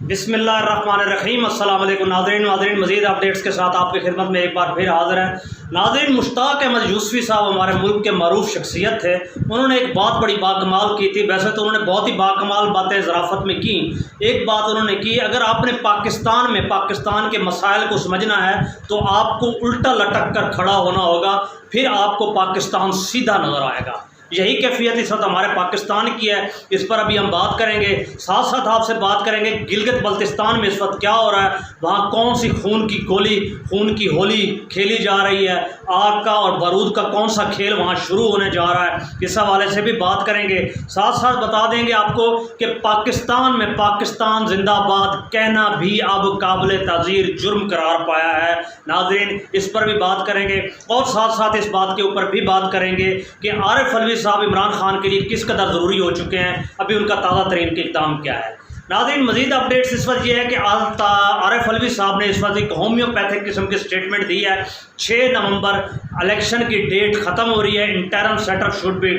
بسم اللہ الرحمن الرحیم۔ السلام علیکم ناظرین مزید اپڈیٹس کے ساتھ آپ کی خدمت میں ایک بار پھر حاضر ہیں۔ ناظرین، مشتاق احمد یوسفی صاحب ہمارے ملک کے معروف شخصیت تھے۔ انہوں نے ایک بات بڑی باکمال کی تھی، ویسے تو انہوں نے بہت ہی باکمال باتیں ظرافت میں کی۔ ایک بات انہوں نے کی، اگر آپ نے پاکستان کے مسائل کو سمجھنا ہے تو آپ کو الٹا لٹک کر کھڑا ہونا ہوگا، پھر آپ کو پاکستان سیدھا نظر آئے گا۔ یہی کیفیت اس وقت ہمارے پاکستان کی ہے، اس پر ابھی ہم بات کریں گے۔ ساتھ ساتھ آپ سے بات کریں گے گلگت بلتستان میں اس وقت کیا ہو رہا ہے، وہاں کون سی خون کی ہولی کھیلی جا رہی ہے، آگ کا اور بارود کا کون سا کھیل وہاں شروع ہونے جا رہا ہے، اس حوالے سے بھی بات کریں گے۔ ساتھ ساتھ بتا دیں گے آپ کو کہ پاکستان میں پاکستان زندہ باد کہنا بھی اب قابل تعزیر جرم قرار پایا ہے۔ ناظرین، اس پر بھی بات کریں گے اور ساتھ ساتھ اس بات کے اوپر بھی بات کریں گے کہ عارف الوی صاحب عمران خان کے لیے کس قدر ضروری ہو چکے ہیں، ابھی ان کا تازہ ترین اقدام کیا ہے۔ ناظرین، مزید اپڈیٹس اس وقت یہ ہے کہ عارف الوی صاحب نے اس وقت ایک ہومیوپیتھک قسم کی سٹیٹمنٹ دی ہے۔ 6 نومبر الیکشن کی ڈیٹ ختم ہو رہی ہے، interim set up should be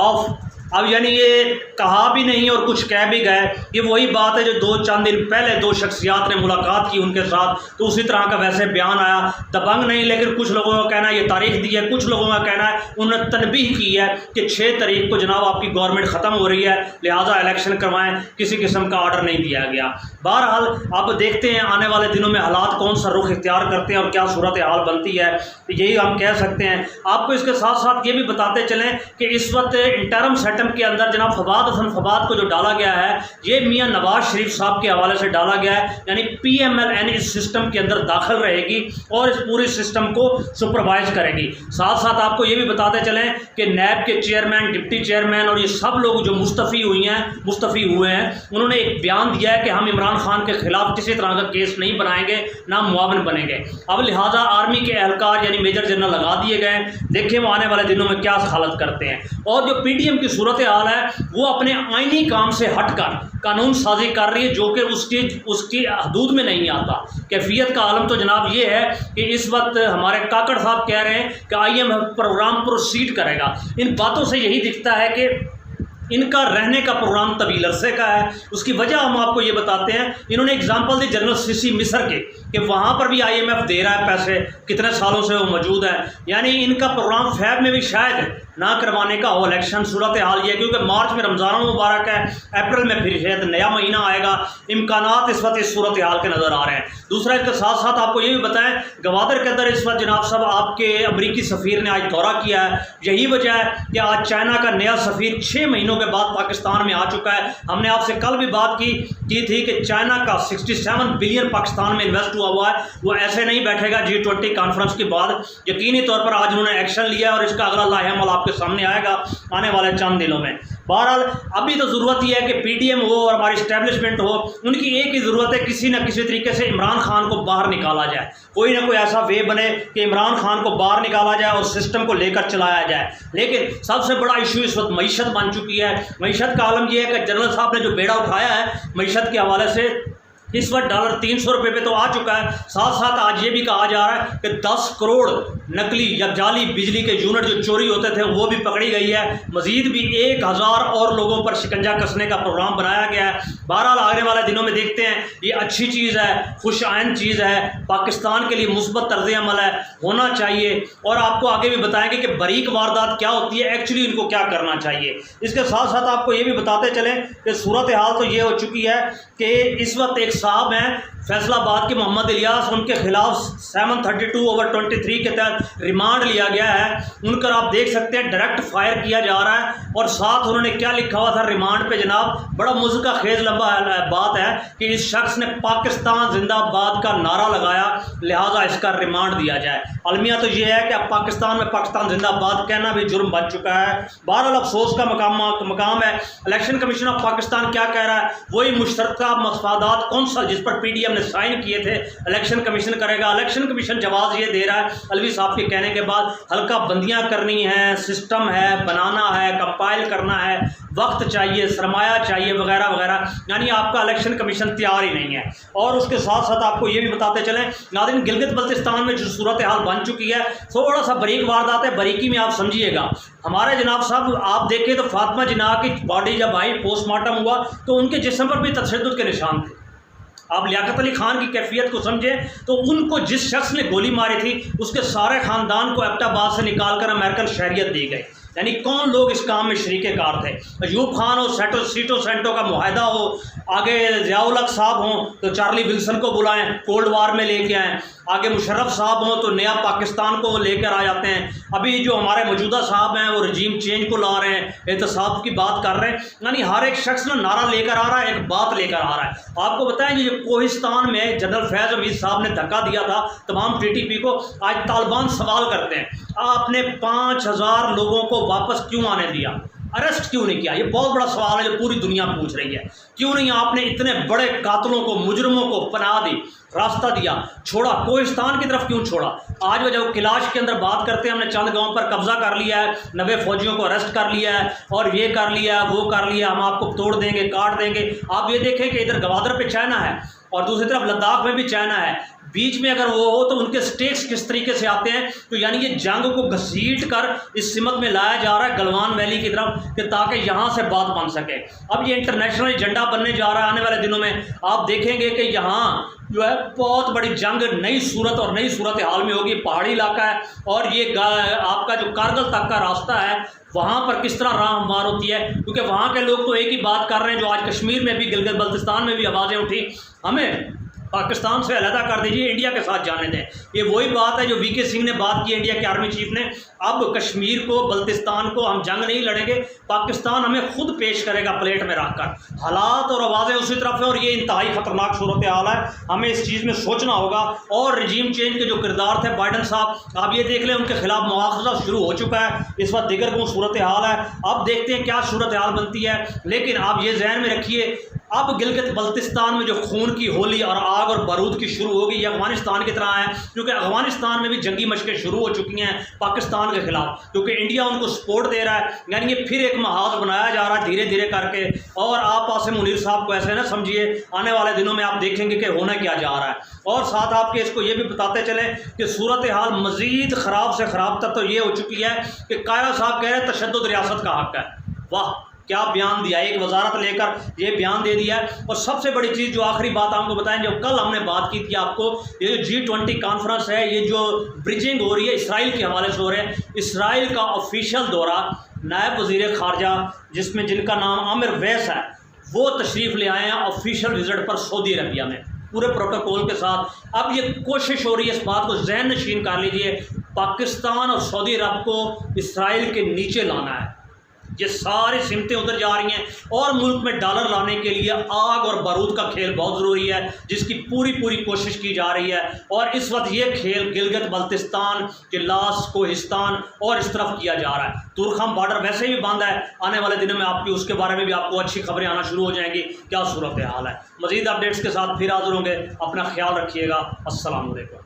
off. اب یعنی یہ کہا بھی نہیں اور کچھ کہہ بھی گئے، یہ وہی بات ہے جو چند دن پہلے 2 شخصیات نے ملاقات کی ان کے ساتھ، تو اسی طرح کا ویسے بیان آیا۔ دبنگ نہیں، لیکن کچھ لوگوں کا کہنا ہے یہ تاریخ دی ہے، کچھ لوگوں کا کہنا ہے انہوں نے تنبیہ کی ہے کہ 6 تاریخ کو جناب آپ کی گورنمنٹ ختم ہو رہی ہے، لہٰذا الیکشن کروائیں، کسی قسم کا آرڈر نہیں دیا گیا۔ بہرحال اب دیکھتے ہیں آنے والے دنوں میں حالات کون سا رخ اختیار کرتے ہیں اور کیا صورتحال بنتی ہے، یہی ہم کہہ سکتے ہیں۔ آپ کو اس کے ساتھ ساتھ یہ بھی بتاتے چلیں کہ اس وقت انٹرم سیٹم کے اندر جناب فواد حسن فواد کو جو ڈالا گیا ہے، یہ میاں نواز شریف صاحب کے حوالے سے ڈالا گیا ہے، یعنی PMLN اس سسٹم کے اندر داخل رہے گی اور اس پورے سسٹم کو سپروائز کرے گی۔ ساتھ ساتھ آپ کو یہ بھی بتاتے چلیں کہ نیب کے چیئرمین، ڈپٹی چیئرمین اور یہ سب لوگ جو مستعفی ہوئے ہیں، انہوں نے ایک بیان دیا ہے کہ ہم عمران خان کے خلاف کسی طرح کا کیس نہیں بنائیں گے، نہ معاون بنیں گے۔ اب لہٰذا آرمی کے اہلکار یعنی میجر جنرل لگا دیے گئے ہیں، دیکھیں وہ آنے والے دنوں میں کیا حالت کرتے ہیں۔ اور جو PDM کی صورتحال ہے وہ اپنے آئینی کام سے ہٹ کر قانون سازی کر رہی ہے، جو کہ اس کی حدود میں نہیں آتا۔ کیفیت کا عالم تو جناب یہ ہے کہ اس وقت ہمارے کاکڑ صاحب کہہ رہے ہیں کہ IMF پروگرام پروسیڈ کرے گا۔ ان باتوں سے یہی دکھتا ہے کہ ان کا رہنے کا پروگرام طویل عرصے کا ہے۔ اس کی وجہ ہم آپ کو یہ بتاتے ہیں، انہوں نے اگزامپل دی جنرل سیسی مصر کے کہ وہاں پر بھی IMF دے رہا ہے پیسے، کتنے سالوں سے وہ موجود ہے، یعنی ان کا پروگرام فیب میں بھی شاید نہ کروانے کا ہو الیکشن۔ صورتحال یہ ہے کیونکہ مارچ میں رمضان المبارک ہے، اپریل میں پھر شاید نیا مہینہ آئے گا، امکانات اس وقت اس صورتحال کے نظر آ رہے ہیں۔ دوسرا اس کے ساتھ ساتھ آپ کو یہ بھی بتائیں، گوادر کے اندر اس وقت جناب صاحب آپ کے امریکی سفیر نے آج دورہ کیا ہے۔ یہی وجہ ہے کہ آج چائنا کا نیا سفیر 6 مہینوں کے بعد پاکستان میں آ چکا ہے۔ ہم نے آپ سے کل بھی بات کی تھی کہ چائنا کا 67 بلین پاکستان میں انویسٹ ہوا ہے، وہ ایسے نہیں بیٹھے گا G20 کانفرنس کے بعد۔ یقینی طور پر آج انہوں نے ایکشن لیا اور اس کا اگلا لاہے عمل آپ کے سامنے آئے گا آنے والے چند دنوں میں۔ بہرحال ابھی تو ضرورت یہ ہے کہ PDM ہو اور ہماری اسٹیبلشمنٹ ہو، ان کی ایک ہی ضرورت ہے، کسی نہ کسی طریقے سے عمران خان کو باہر نکالا جائے، کوئی نہ کوئی ایسا وے بنے کہ عمران خان کو باہر نکالا جائے اور سسٹم کو لے کر چلایا جائے۔ لیکن سب سے بڑا ایشو اس وقت معیشت بن چکی ہے۔ معیشت کا عالم یہ ہے کہ جنرل صاحب نے جو بیڑا اٹھایا ہے معیشت کے حوالے سے، اس وقت ڈالر 300 روپے پہ تو آ چکا ہے۔ ساتھ ساتھ آج یہ بھی کہا جا رہا ہے کہ 10 کروڑ نقلی یا جعلی بجلی کے یونٹ جو چوری ہوتے تھے وہ بھی پکڑی گئی ہے۔ مزید بھی 1000 اور لوگوں پر شکنجہ کسنے کا پروگرام بنایا گیا ہے۔ بہرحال آنے والے دنوں میں دیکھتے ہیں، یہ اچھی چیز ہے، خوش آئند چیز ہے، پاکستان کے لیے مثبت طرز عمل ہے، ہونا چاہیے۔ اور آپ کو آگے بھی بتائیں گے کہ باریک واردات کیا ہوتی ہے، ایکچولی ان کو کیا کرنا چاہیے۔ اس کے ساتھ ساتھ آپ کو یہ بھی بتاتے چلیں کہ صورتحال تو یہ ہو چکی ہے کہ اس وقت ایک صاحب ہیں فیصل آباد کے محمد الیاس، ان کے خلاف 732/23 کے تحت ریمانڈ لیا گیا ہے۔ ان پر آپ دیکھ سکتے ہیں ڈائریکٹ فائر کیا جا رہا ہے، اور ساتھ انہوں نے کیا لکھا ہوا تھا ریمانڈ پہ جناب، بڑا مضحکہ خیز لمبا بات ہے کہ اس شخص نے پاکستان زندہ باد کا نعرہ لگایا، لہٰذا اس کا ریمانڈ دیا جائے۔ المیہ تو یہ ہے کہ اب پاکستان میں پاکستان زندہ باد کہنا بھی جرم بن چکا ہے۔ بہرحال افسوس کا مقام ہے۔ الیکشن کمیشن آف پاکستان کیا کہہ رہا ہے، وہی مشترکہ مفادات کونسل جس پر PDM نے سائن کیے تھے الیکشن کمیشن کرے گا۔ الیکشن کمیشن جواز یہ دے رہا ہے الوی صاحب کے کہنے کے بعد، ہلکا بندیاں کرنی ہیں، سسٹم ہے، بنانا ہے، کمپائل کرنا ہے، وقت چاہیے، سرمایہ چاہیے، وغیرہ وغیرہ، یعنی آپ کا الیکشن کمیشن تیار ہی نہیں ہے۔ اور اس کے ساتھ ساتھ آپ کو یہ بھی بتاتے چلیں ناظرین، گلگت بلتستان میں جو صورتحال بن چکی ہے تھوڑا سا باریک واردات ہے، باریکی میں آپ سمجھیے گا۔ ہمارے جناب صاحب آپ دیکھیں تو فاطمہ جناح کی باڈی جب آئی پوسٹ مارٹم ہوا تو ان کے جسم پر بھی تشدد کے نشان تھے، آپ لیاقت علی خان کی کیفیت کو سمجھیں تو ان کو جس شخص نے گولی ماری تھی اس کے سارے خاندان کو ایبٹ آباد سے نکال کر امریکن شہریت دی گئی. یعنی کون لوگ اس کام میں شریک کار تھے؟ ایوب خان ہو، سیٹو سینٹو کا معاہدہ ہو، آگے ضیاء الحق صاحب ہوں تو چارلی ولسن کو بلائیں کولڈ وار میں لے کے آئیں، آگے مشرف صاحب ہوں تو نیا پاکستان کو وہ لے کر آ جاتے ہیں، ابھی جو ہمارے موجودہ صاحب ہیں وہ رجیم چینج کو لا رہے ہیں، احتساب کی بات کر رہے ہیں. یعنی ہر ایک شخص نا نعرہ لے کر آ رہا ہے، ایک بات لے کر آ رہا ہے. آپ کو بتائیں جو کوہستان میں جنرل فیض حمید صاحب نے دھکا دیا تھا تمام ٹی ٹی پی کو، آج طالبان سوال کرتے ہیں آپ نے 5000 لوگوں کو واپس کیوں آنے دیا، اریسٹ کیوں نہیں کیا؟ یہ بہت بڑا سوال ہے جو پوری دنیا پوچھ رہی ہے. کیوں نہیں آپ نے اتنے بڑے قاتلوں کو، مجرموں کو پناہ دی، راستہ دیا، چھوڑا؟ کوہستان کی طرف کیوں چھوڑا؟ آج وہ جب کلاش کے اندر بات کرتے ہیں ہم نے چند گاؤں پر قبضہ کر لیا ہے، 90 فوجیوں کو اریسٹ کر لیا ہے اور یہ کر لیا ہے، وہ کر لیا، ہم آپ کو توڑ دیں گے، کاٹ دیں گے. آپ یہ دیکھیں کہ ادھر گوادر پہ چائنا ہے اور دوسری طرف لداخ میں بھی چائنا ہے، بیچ میں اگر وہ ہو تو ان کے سٹیکس کس طریقے سے آتے ہیں. تو یعنی یہ جنگ کو گھسیٹ کر اس سمت میں لایا جا رہا ہے گلوان ویلی کی طرف کہ تاکہ یہاں سے بات بن سکے. اب یہ انٹرنیشنل ایجنڈا بننے جا رہا ہے آنے والے دنوں میں. آپ دیکھیں گے کہ یہاں جو ہے بہت بڑی جنگ نئی صورت اور نئی صورت حال میں ہوگی. پہاڑی علاقہ ہے اور یہ آپ کا جو کارگل تک کا راستہ ہے وہاں پر کس طرح راہ ہموار ہوتی ہے، کیونکہ وہاں کے لوگ تو ایک ہی بات کر رہے ہیں جو آج کشمیر میں بھی، گلگت بلتستان میں بھی آوازیں اٹھی، ہمیں پاکستان سے علیحدہ کر دیجیے، انڈیا کے ساتھ جانے دیں. یہ وہی بات ہے جو وی کے سنگھ نے بات کی انڈیا کے آرمی چیف نے. اب کشمیر کو، بلتستان کو ہم جنگ نہیں لڑیں گے، پاکستان ہمیں خود پیش کرے گا پلیٹ میں رکھ کر. حالات اور آوازیں اسی طرف ہے اور یہ انتہائی خطرناک صورتحال ہے. ہمیں اس چیز میں سوچنا ہوگا. اور رجیم چینج کے جو کردار تھے بائیڈن صاحب، آپ یہ دیکھ لیں ان کے خلاف مواخذہ شروع ہو چکا ہے اس وقت، دیگر کو صورتحال ہے. اب دیکھتے ہیں کیا صورتحال بنتی ہے. لیکن آپ یہ ذہن میں رکھیے اب گلگت بلتستان میں جو خون کی ہولی اور آگ اور بارود کی شروع ہوگی یہ افغانستان کی طرح ہے، کیونکہ افغانستان میں بھی جنگی مشقیں شروع ہو چکی ہیں پاکستان کے خلاف، کیونکہ انڈیا ان کو سپورٹ دے رہا ہے. یعنی یہ پھر ایک محاذ بنایا جا رہا ہے دھیرے دھیرے کر کے. اور آپ عاصم منیر صاحب کو ایسے نہ سمجھیے، آنے والے دنوں میں آپ دیکھیں گے کہ ہونا کیا جا رہا ہے. اور ساتھ آپ کے اس کو یہ بھی بتاتے چلیں کہ صورتحال مزید خراب سے خراب تر تو یہ ہو چکی ہے کہ قائرہ صاحب کہہ رہے ہیں تشدد ریاست کا حق ہے. واہ کیا بیان دیا، ایک وزارت لے کر یہ بیان دے دیا ہے. اور سب سے بڑی چیز جو آخری بات آپ کو بتائیں، جو کل ہم نے بات کی تھی آپ کو، یہ جو G20 کانفرنس ہے، یہ جو برجنگ ہو رہی ہے اسرائیل کے حوالے سے ہو رہے ہیں. اسرائیل کا آفیشیل دورہ نائب وزیر خارجہ جن کا نام عامر ویس ہے وہ تشریف لے آئے ہیں آفیشیل وزٹ پر سعودی عربیہ میں پورے پروٹوکول کے ساتھ. اب یہ کوشش ہو رہی ہے، اس بات کو ذہن نشین کر لیجئے، پاکستان اور سعودی عرب کو اسرائیل کے نیچے لانا ہے. یہ ساری سمتیں ادھر جا رہی ہیں اور ملک میں ڈالر لانے کے لیے آگ اور بارود کا کھیل بہت ضروری ہے جس کی پوری کوشش کی جا رہی ہے. اور اس وقت یہ کھیل گلگت بلتستان کے لاس کوہستان اور اس طرف کیا جا رہا ہے. تورخم بارڈر ویسے بھی بند ہے، آنے والے دنوں میں آپ کی اس کے بارے میں بھی آپ کو اچھی خبریں آنا شروع ہو جائیں گی کیا صورتحال ہے. مزید اپڈیٹس کے ساتھ پھر حاضر ہوں گے. اپنا خیال رکھیے گا. السلام علیکم.